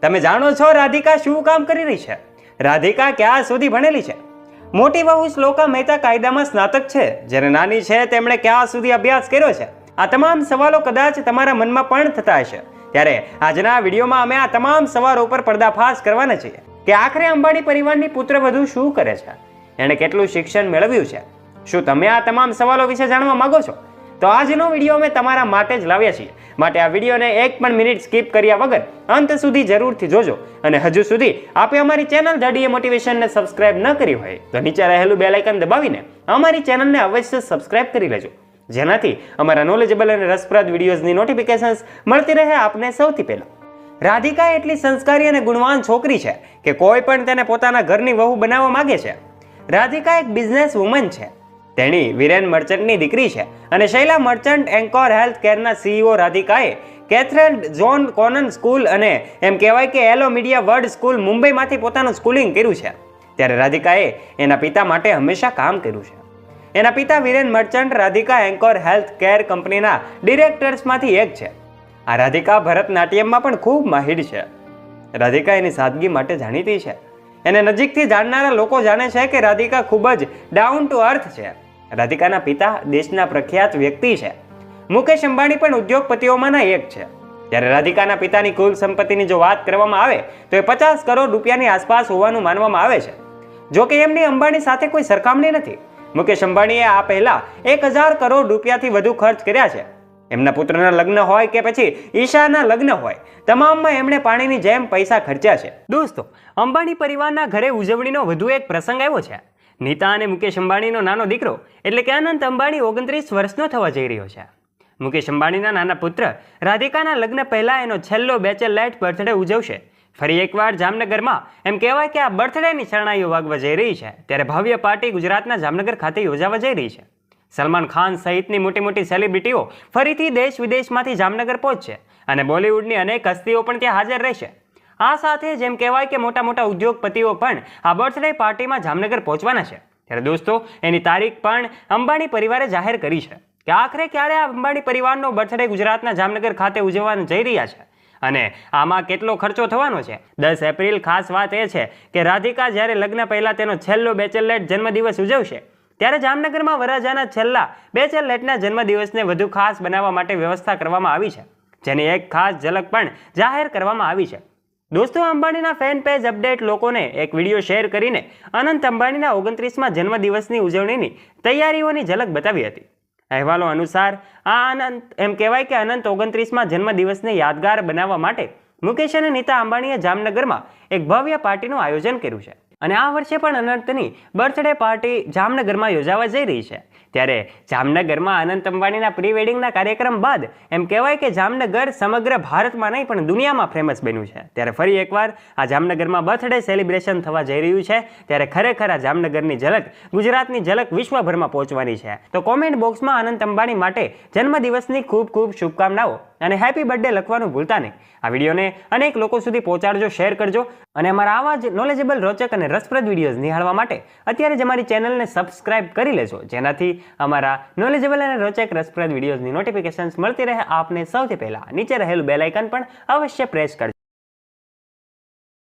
તમે જાણો છો રાધિકા શું કામ કરી રહી છે? રાધિકા ક્યાં સુધી ભણેલી છે? મોટી વહુ શ્લોકા મહેતા કાયદામાં સ્નાતક છે, જ્યારે નાની છે તેમણે ક્યાં સુધી અભ્યાસ કર્યો છે? આ તમામ સવાલો કદાચ તમારા મનમાં પણ થતા હશે. ત્યારે આજના વિડીયોમાં અમે આ તમામ સવાલો પર પર્દાફાશ કરવાના છીએ કે આખરે અંબાણી પરિવારની પુત્રવધુ શું કરે છે, એણે કેટલું શિક્ષણ મેળવ્યું છે. શું તમે આ તમામ સવાલો વિશે જાણવા માંગો છો? તો આજનો વિડીયો અમે તમારા માટે જ લાવ્યા છીએ. માટે આ વિડીયોને એક પણ મિનિટ સ્કીપ કર્યા વગર અંત સુધી જરૂરથી જોજો. અને હજુ સુધી આપે અમારી ચેનલ ધ ડીએ મોટિવેશનને સબસ્ક્રાઇબ ન કરી હોય તો નીચે રહેલું બેલ આઇકન દબાવીને અમારી ચેનલને અવશ્ય સબસ્ક્રાઇબ કરી લેજો, જેનાથી અમારા નોલેજેબલ અને રસપ્રદ વિડીયોઝની નોટિફિકેશન્સ મળતી રહે આપને સૌથી પહેલા. રાધિકા એટલી સંસ્કારી અને ગુણવાન છોકરી છે કે કોઈ પણ તેને પોતાના ઘરની વહુ બનાવવા માંગે છે. રાધિકા એક બિઝનેસ વુમન છે. તેણી વિરેન મર્ચન્ટની દીકરી છે અને શૈલા મર્ચન્ટ એન્કોર હેલ્થ કેરના સીઈઓ રાધિકાએ કેથરેન જોન કોનન સ્કૂલ અને એમ કહેવાય કે એલો મીડિયા વર્લ્ડ સ્કૂલ મુંબઈમાંથી પોતાનું સ્કૂલિંગ કર્યું છે. ત્યારે રાધિકાએ એના પિતા માટે હંમેશા કામ કર્યું છે. એના પિતા Viren merchant Radhika encore health care કંપનીના ડિરેક્ટર્સમાંથી એક છે. આ રાધિકા ભરતનાટ્યમમાં પણ ખૂબ માહિર છે. રાધિકા એની સાદગી માટે જાણીતી છે. એને નજીકથી જાણનારા લોકો જાણે છે કે રાધિકા ખૂબ જ ડાઉન ટુ અર્થ છે. રાધિકાના પિતા દેશના પ્રખ્યાત વ્યક્તિ છે. મુકેશ અંબાણી પણ ઉદ્યોગપતિઓમાંના એક છે. જ્યારે રાધિકાના પિતાની કુલ સંપત્તિની જો વાત કરવામાં આવે તો એ 50 કરોડ રૂપિયાની આસપાસ હોવાનું માનવામાં આવે છે. જો કે એમની અંબાણી સાથે કોઈ સરખામણી નથી. મુકેશ અંબાણીએ આ પહેલા 1000 કરોડ રૂપિયાથી વધુ ખર્ચ કર્યા છે. એમના પુત્રના લગ્ન હોય કે પછી ઈશાના લગ્ન હોય, તમામમાં એમણે પાણીની જેમ પૈસા ખર્ચ્યા છે. દોસ્તો, અંબાણી પરિવારના ઘરે ઉજવણીનો વધુ એક પ્રસંગ આવ્યો છે. નીતા અને મુકેશ અંબાણીનો નાનો દીકરો એટલે કે અનંત અંબાણી 29 વર્ષનો થવા જઈ રહ્યો છે. મુકેશ અંબાણીના નાના પુત્ર રાધિકાના લગ્ન પહેલા એનો છેલ્લો બેચલર બર્થડે ઉજવશે. ફરી એકવાર જામનગરમાં એમ કહેવાય કે આ બર્થડેની શરણાઈઓ વાગવા જઈ રહી છે. ત્યારે ભવ્ય પાર્ટી ગુજરાતના જામનગર ખાતે યોજાવા જઈ રહી છે. સલમાન ખાન સહિતની મોટી મોટી સેલિબ્રિટીઓ ફરીથી દેશ વિદેશમાંથી જામનગર પહોંચશે અને બોલિવૂડની અનેક હસ્તીઓ પણ ત્યાં હાજર રહેશે. આ સાથે જેમ કહેવાય કે મોટા મોટા ઉદ્યોગપતિઓ પણ આ બર્થડે પાર્ટીમાં જામનગર પહોંચવાના છે. ત્યારે દોસ્તો, એની તારીખ પણ અંબાણી પરિવારે જાહેર કરી છે કે આખરે ક્યારે આ અંબાણી પરિવારનો બર્થડે ગુજરાતના જામનગર ખાતે ઉજવવા જઈ રહ્યા છે અને આમાં કેટલો ખર્ચો થવાનો છે. 10 એપ્રિલ ખાસ વાત એ છે કે રાધિકા જ્યારે લગ્ન પહેલા તેનો છેલ્લો બેચલર જન્મદિવસ ઉજવશે ત્યારે જામનગરમાં વરરાજાના છેલ્લા બેચલરના જન્મદિવસને વધુ ખાસ બનાવવા માટે વ્યવસ્થા કરવામાં આવી છે, જેની એક ખાસ ઝલક પણ જાહેર કરવામાં આવી છે. દોસ્તો, અંબાણીના ફેન પેજ અપડેટ લોકોને એક વિડીયો શેર કરીને અનંત અંબાણીના 29મા જન્મદિવસની ઉજવણીની તૈયારીઓની ઝલક બતાવી હતી. અહેવાલો અનુસાર આ અનંત એમ કહેવાય કે અનંત 29મા જન્મદિવસને યાદગાર બનાવવા માટે મુકેશ અને નીતા અંબાણીએ જામનગરમાં એક ભવ્ય પાર્ટીનું આયોજન કર્યું છે અને આ વર્ષે પણ અનંતની બર્થડે પાર્ટી જામનગરમાં યોજાવા જઈ રહી છે. ત્યારે જામનગરમાં અનંત અંબાણીના પ્રી વેડિંગના કાર્યક્રમ બાદ એમ કહેવાય કે જામનગર સમગ્ર ભારતમાં નહીં પણ દુનિયામાં ફેમસ બન્યું છે. ત્યારે ફરી એકવાર આ જામનગરમાં બર્થડે સેલિબ્રેશન થવા જઈ રહ્યું છે. ત્યારે ખરેખર આ જામનગરની ઝલક, ગુજરાતની ઝલક વિશ્વભરમાં પહોંચવાની છે. તો કોમેન્ટ બોક્સમાં અનંત અંબાણી માટે જન્મદિવસની ખૂબ ખૂબ શુભકામનાઓ અને હેપી બર્થડે લખવાનું ભૂલતા નહીં. આ વિડીયોને અનેક લોકો સુધી પહોંચાડજો, શેર કરજો અને અમારા આવા જ નોલેજેબલ, રોચક અને રસપ્રદ વિડીયોઝ નિહાળવા માટે અત્યારે જ અમારી ચેનલને સબસ્ક્રાઇબ કરી લેજો, જેનાથી અમારા નોલેજેબલ અને રોચક રસપ્રદ વિડીયોઝની નોટિફિકેશન્સ મળતી રહે આપને સૌથી પહેલા. નીચે રહેલું બેલ આઇકન પણ અવશ્ય પ્રેસ કરજો.